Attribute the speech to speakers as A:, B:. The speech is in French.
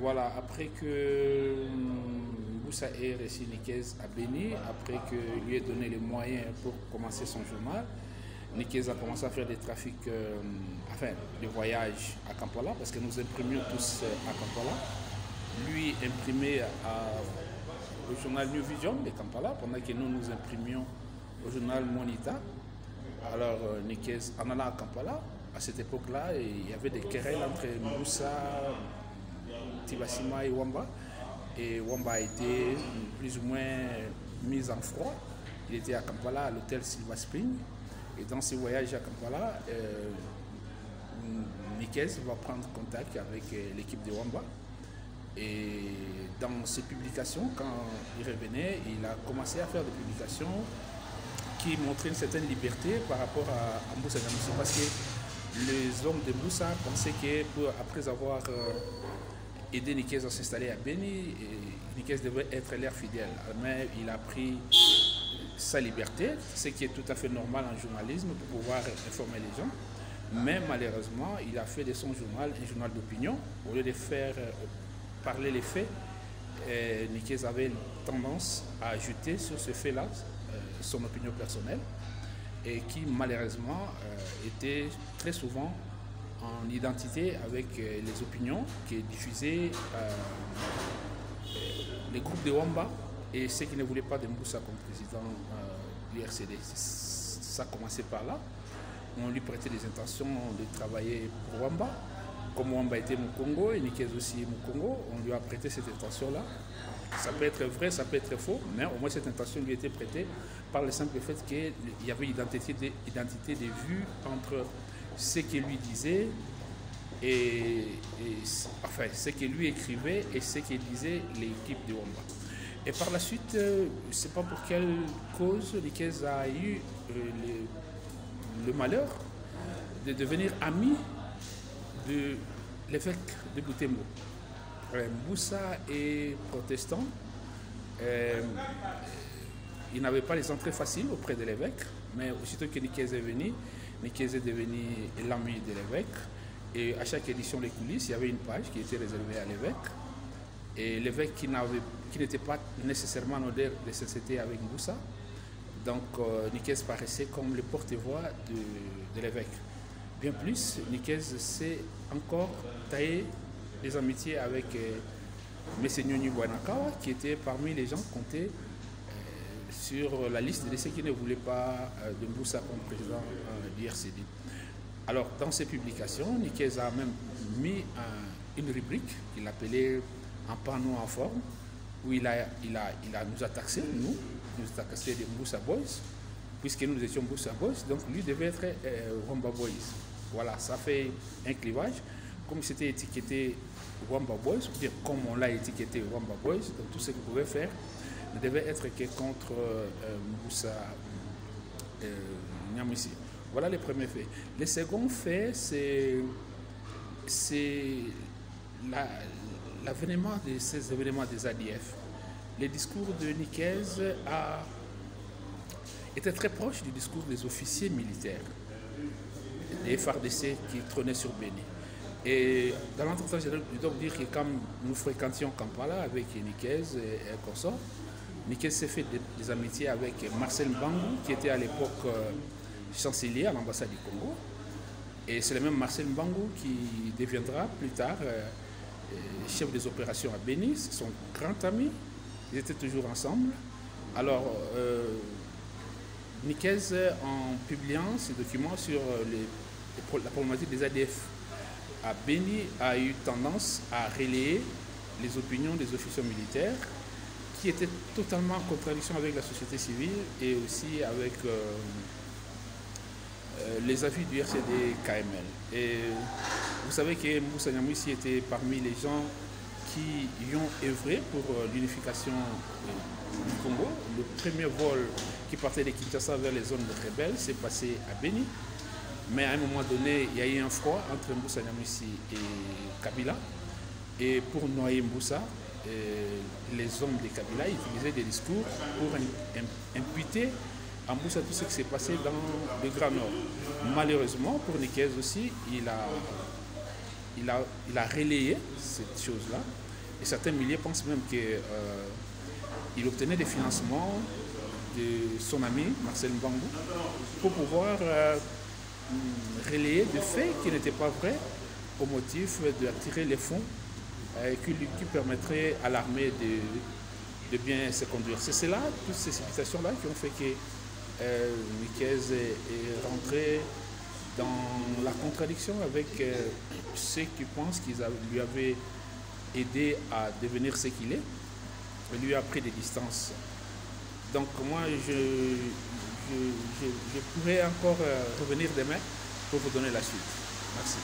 A: Voilà, après que Moussa ait reçu Nikez à Béni, après qu'il lui ait donné les moyens pour commencer son journal, Nikez a commencé à faire des trafics, enfin, des voyages à Kampala, parce que nous imprimions tous à Kampala. Lui imprimait au journal New Vision de Kampala, pendant que nous imprimions au journal Monita. Alors, Nikez, en allant à Kampala, à cette époque-là, il y avait des querelles entre Moussa, Tibasima et Wamba. Et Wamba a été plus ou moins mis en froid. Il était à Kampala, à l'hôtel Silva Spring. Et dans ses voyages à Kampala, Nikez va prendre contact avec l'équipe de Wamba. Et dans ses publications, quand il revenait, il a commencé à faire des publications qui montraient une certaine liberté par rapport à Moussa Nyamwisi. Parce que les hommes de Moussa pensaient qu'après avoir aidé Nikez à s'installer à Béni, Nikez devait être leur fidèle. Mais il a pris sa liberté, ce qui est tout à fait normal en journalisme pour pouvoir informer les gens. Mais malheureusement, il a fait de son journal un journal d'opinion. Au lieu de faire parler les faits, Nikez avait tendance à ajouter sur ce fait-là son opinion personnelle et qui malheureusement était très souvent en identité avec les opinions qui diffusaient les groupes de Wamba et ceux qui ne voulaient pas de Moussa comme président du RCD. Ça a commencé par là. On lui prêtait des intentions de travailler pour Wamba. Comme Wamba était Mukongo et Nikez aussi Mukongo, on lui a prêté cette intention-là. Ça peut être vrai, ça peut être faux, mais au moins cette intention lui était prêtée par le simple fait qu'il y avait identité de vue entre ce qu'il lui disait enfin, ce qu'il lui écrivait et ce qu'il disait l'équipe de Wamba. Et par la suite, je ne sais pas pour quelle cause, Nikez a eu le malheur de devenir ami de l'évêque de Butembo. Moussa est protestant. Il n'avait pas les entrées faciles auprès de l'évêque, mais aussitôt que Nikez est venu, Nikez est devenu l'ami de l'évêque. Et à chaque édition des coulisses, il y avait une page qui était réservée à l'évêque. Et l'évêque qui n'était pas nécessairement en odeur de société avec Moussa, donc Nikez paraissait comme le porte-voix de l'évêque. Bien plus, Nikez s'est encore taillé des amitiés avec M. Nyoni Bouanakawa, qui était parmi les gens comptés sur la liste de ceux qui ne voulaient pas de Moussa comme président du RCD. Alors, dans ses publications, Nikez a même mis une rubrique qu'il appelait « En panneau en forme », où il nous a taxé, nous a taxé des Moussa Boys, puisque nous étions Moussa Boys, donc lui devait être Wamba Boys. Voilà, ça fait un clivage. Comme c'était étiqueté Wamba Boys, ou bien comme on l'a étiqueté Wamba Boys, donc tout ce qu'il pouvait faire ne devait être que contre Moussa Nyamwisi. Voilà les premiers faits. Le second fait, c'est l'avènement de ces événements des ADF. Le discours de Nikez était très proche du discours des officiers militaires, des FARDC qui trônaient sur Béni. Et dans l'entretien, je dois vous dire que quand nous fréquentions Kampala avec Nikez et consorts, Nikez s'est fait des amitiés avec Marcel Mbangou, qui était à l'époque chancelier à l'ambassade du Congo. Et c'est le même Marcel Mbangou qui deviendra plus tard chef des opérations à Béni. C'est son grand ami. Ils étaient toujours ensemble. Alors, Nikez, en publiant ses documents sur la problématique des ADF à Béni, a eu tendance à relayer les opinions des officiers militaires qui étaient totalement en contradiction avec la société civile et aussi avec les avis du RCD KML. Et vous savez que Moussa Nyamwisi était parmi les gens qui y ont œuvré pour l'unification du Congo. Le premier vol qui partait de Kinshasa vers les zones rebelles s'est passé à Béni. Mais à un moment donné, il y a eu un froid entre Moussa Nyamwisi et Kabila. Et pour noyer Moussa, les hommes de Kabila utilisaient des discours pour imputer à Moussa tout ce qui s'est passé dans le Grand Nord. Malheureusement, pour Nikez aussi, il a relayé cette chose-là. Et certains milliers pensent même qu'il obtenait des financements de son ami Marcel Mbangou pour pouvoir relayer des faits qui n'étaient pas vrais au motif d'attirer les fonds qui permettraient à l'armée de bien se conduire. C'est cela, toutes ces citations-là qui ont fait que Nikez est rentré dans la contradiction avec ceux qui pensent qu'ils lui avaient aidé à devenir ce qu'il est, et lui a pris des distances. Donc moi, je pourrais encore revenir demain pour vous donner la suite. Merci.